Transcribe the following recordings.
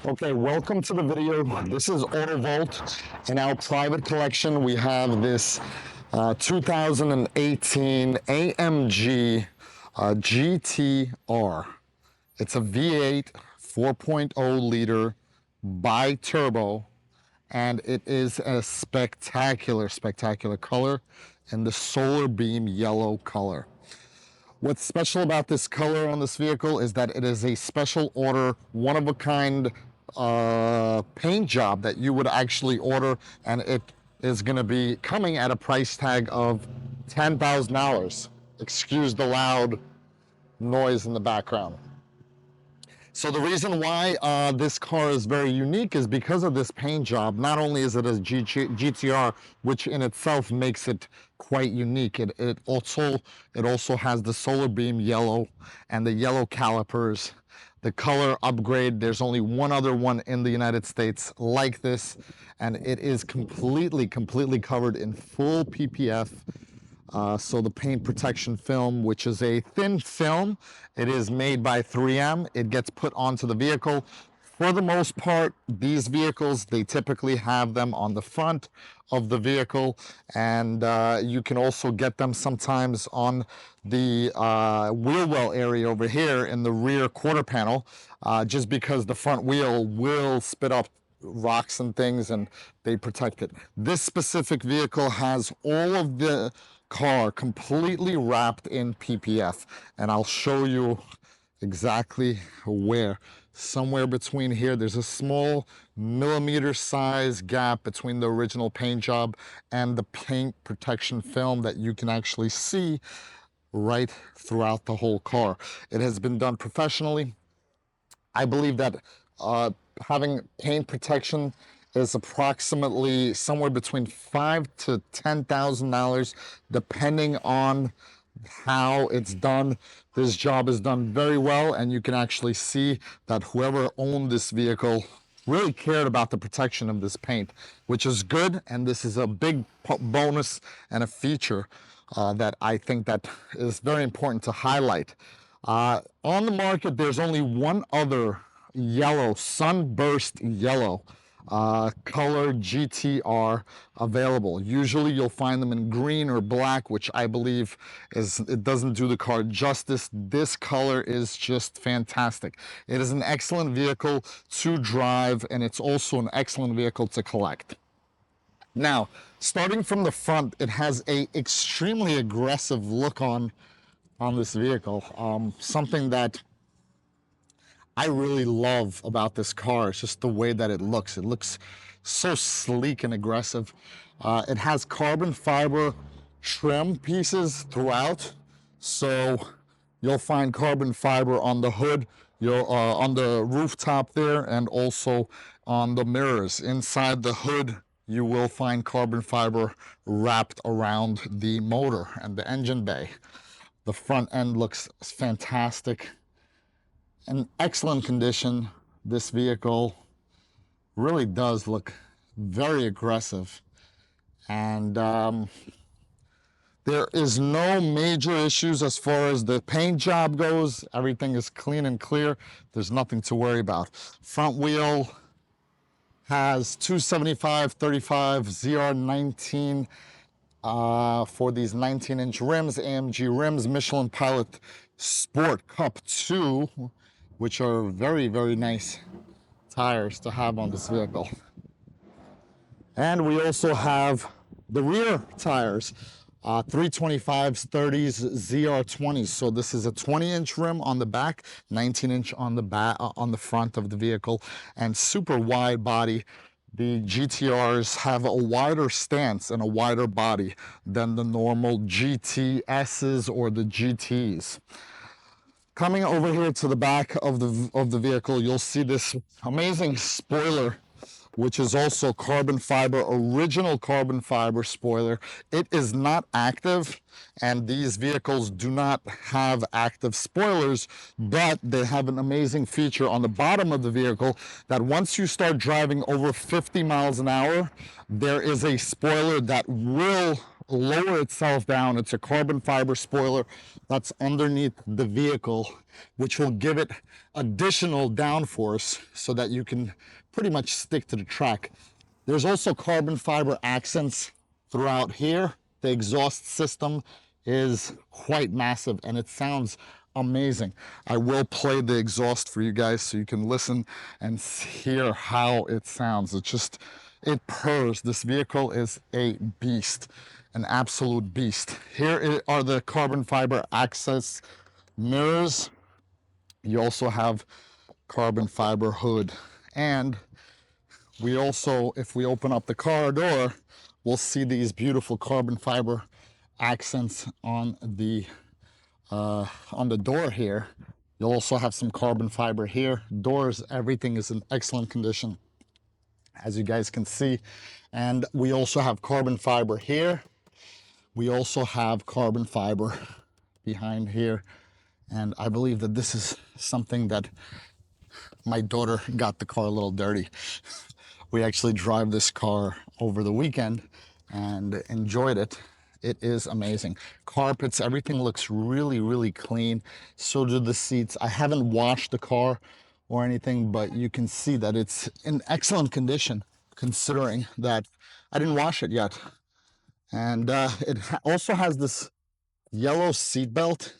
Okay, welcome to the video. This is AutoVolt. In our private collection, we have this 2018 AMG GT R. It's a V8 4.0 liter BiTurbo, and it is a spectacular color in the Solarbeam Yellow color. What's special about this color on this vehicle is that it is a special order, one-of-a-kind paint job that you would actually order, and it is going to be coming at a price tag of $10,000. Excuse the loud noise in the background. So the reason why this car is very unique is because of this paint job. Not only is it a GTR, which in itself makes it quite unique, it also has the Solarbeam Yellow and the yellow calipers. The color upgrade, there's only one other one in the United States like this, and it is completely covered in full PPF. So the paint protection film, which is a thin film, it is made by 3M. It gets put onto the vehicle. For the most part, these vehicles, they typically have them on the front of the vehicle, and you can also get them sometimes on the wheel well area over here in the rear quarter panel, just because the front wheel will spit up rocks and things, and they protect it. This specific vehicle has all of the car completely wrapped in PPF, and I'll show you exactly where. Somewhere between here, there's a small millimeter size gap between the original paint job and the paint protection film that you can actually see right throughout the whole car. It has been done professionally. I believe that having paint protection is approximately somewhere between $5,000 to $10,000, depending on how it's done. This job is done very well, and you can actually see that whoever owned this vehicle really cared about the protection of this paint, which is good, and this is a big bonus and a feature that I think that is very important to highlight. On the market, there's only one other yellow, sunburst yellow color GTR available. Usually you'll find them in green or black, which I believe it doesn't do the car justice. This color is just fantastic. It is an excellent vehicle to drive, and it's also an excellent vehicle to collect. Now, starting from the front, it has a extremely aggressive look on this vehicle. Something that I really love about this car is just the way that it looks. It looks so sleek and aggressive. It has carbon fiber trim pieces throughout. So you'll find carbon fiber on the hood, on the rooftop there, and also on the mirrors. Inside the hood, you will find carbon fiber wrapped around the motor and the engine bay. The front end looks fantastic. In excellent condition. This vehicle really does look very aggressive, and there is no major issues as far as the paint job goes. Everything is clean and clear. There's nothing to worry about. Front wheel has 275/35 ZR19 for these 19-inch rims, AMG rims, Michelin Pilot Sport Cup 2, which are very nice tires to have on this vehicle. And we also have the rear tires, 325s, 30s, ZR20s. So this is a 20-inch rim on the back, 19-inch on the front of the vehicle, and super wide body. The GTRs have a wider stance and a wider body than the normal GTSs or the GTs. Coming over here to the back of the vehicle, you'll see this amazing spoiler, which is also carbon fiber, original carbon fiber spoiler. It is not active, and these vehicles do not have active spoilers, but they have an amazing feature on the bottom of the vehicle that once you start driving over 50 miles an hour, there is a spoiler that will lower itself down. It's a carbon fiber spoiler that's underneath the vehicle, which will give it additional downforce so that you can pretty much stick to the track. There's also carbon fiber accents throughout here. The exhaust system is quite massive and it sounds amazing. I will play the exhaust for you guys so you can listen and hear how it sounds. It purrs. This vehicle is a beast, an absolute beast. Here are the carbon fiber access mirrors. You also have carbon fiber hood, and we also, if we open up the car door, we'll see these beautiful carbon fiber accents on the door here. You'll also have some carbon fiber here. Doors, everything is in excellent condition, as you guys can see. And we also have carbon fiber here. We also have carbon fiber behind here. And I believe that this is something that my daughter got the car a little dirty. We actually drive this car over the weekend and enjoyed it. It is amazing. Carpets, everything looks really, really clean. So do the seats. I haven't washed the car or anything, but you can see that it's in excellent condition considering that I didn't wash it yet. And it also has this yellow seat belt,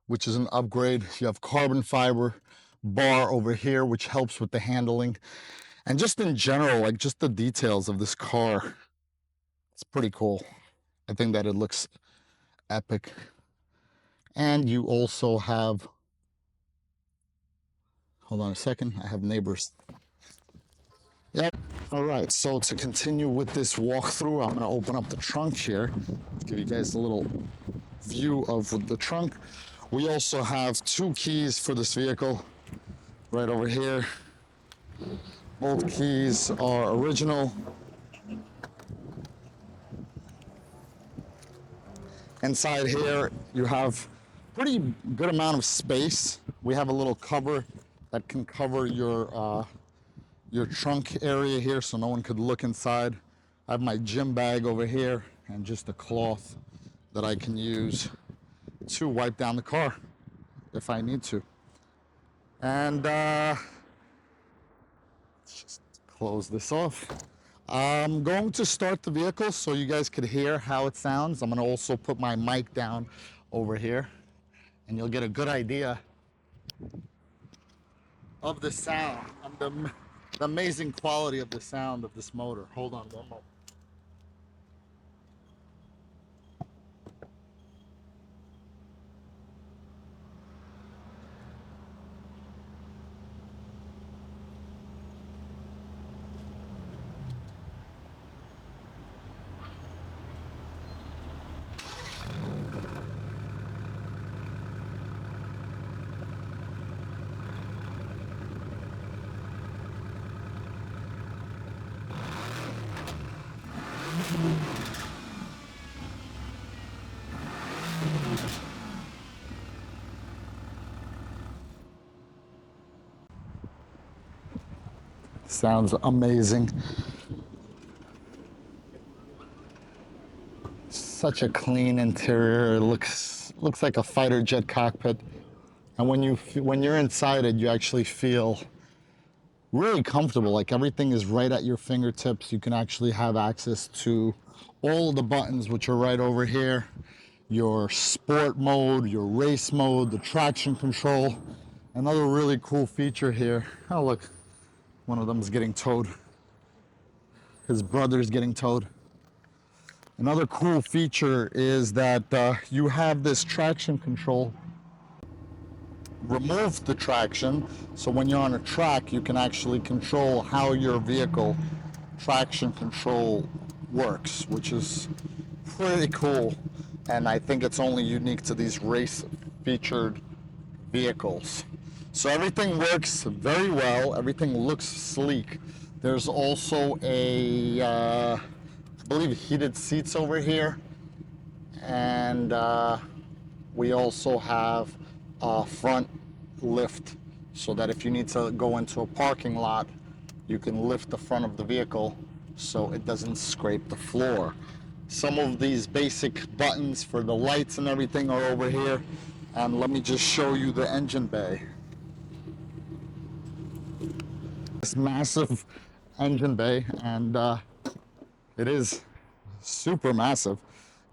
which is an upgrade. You have carbon fiber bar over here, which helps with the handling. And just in general, like just the details of this car, it's pretty cool. I think that it looks epic. And you also have, hold on a second, I have neighbors. Yep. All right, so to continue with this walkthrough, I'm gonna open up the trunk here, give you guys a little view of the trunk. We also have 2 keys for this vehicle right over here. Both keys are original. Inside here, you have pretty good amount of space. We have a little cover that can cover your trunk area here so no one could look inside. I have my gym bag over here and just a cloth that I can use to wipe down the car if I need to. And let's just close this off. I'm going to start the vehicle so you guys could hear how it sounds. I'm going to also put my mic down over here and you'll get a good idea of the sound and the amazing quality of the sound of this motor. Hold on one moment. Sounds amazing. Such a clean interior. It looks like a fighter jet cockpit. And when you're inside it, you actually feel really comfortable. Like everything is right at your fingertips. You can actually have access to all of the buttons, which are right over here. Your sport mode, your race mode, the traction control. Another really cool feature here. Oh look, one of them is getting towed. His brother's getting towed. Another cool feature is that you have this traction control. Remove the traction, so when you're on a track, you can actually control how your vehicle traction control works, which is pretty cool. And I think it's only unique to these race featured vehicles. So everything works very well. Everything looks sleek. There's also a, I believe, heated seats over here. And we also have a front lift so that if you need to go into a parking lot, you can lift the front of the vehicle so it doesn't scrape the floor. Some of these basic buttons for the lights and everything are over here. And let me just show you the engine bay. This massive engine bay, and it is super massive.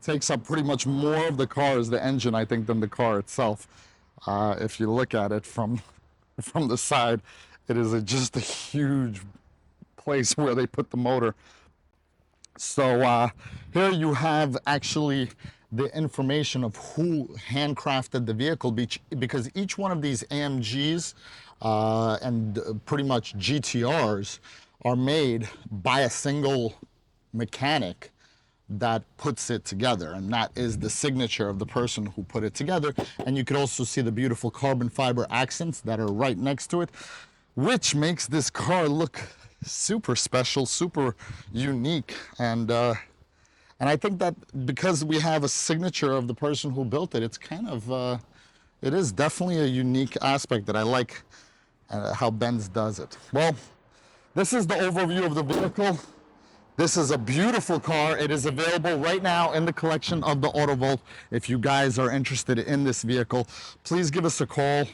Takes up pretty much more of the car as the engine, I think, than the car itself. If you look at it from the side, it is just a huge place where they put the motor. So here you have actually the information of who handcrafted the vehicle, because each one of these AMGs and pretty much GTRs are made by a single mechanic that puts it together, and that is the signature of the person who put it together. And you could also see the beautiful carbon fiber accents that are right next to it, which makes this car look super special, super unique. And I think that because we have a signature of the person who built it, it's kind of it is definitely a unique aspect that I like how Benz does it. Well, this is the overview of the vehicle. This is a beautiful car. It is available right now in the collection of the Auto Vault. If you guys are interested in this vehicle, please give us a call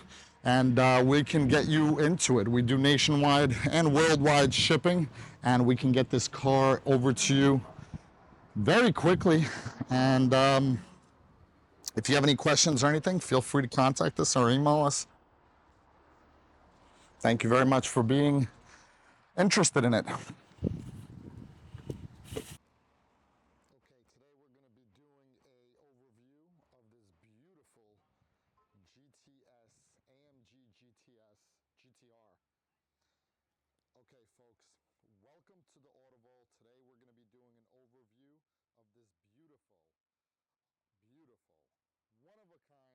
and we can get you into it. We do nationwide and worldwide shipping, and we can get this car over to you very quickly. And if you have any questions or anything, feel free to contact us or email us. Thank you very much for being interested in it. Okay, folks, welcome to the Auto Vault. Today we're going to be doing an overview of this beautiful, one of a kind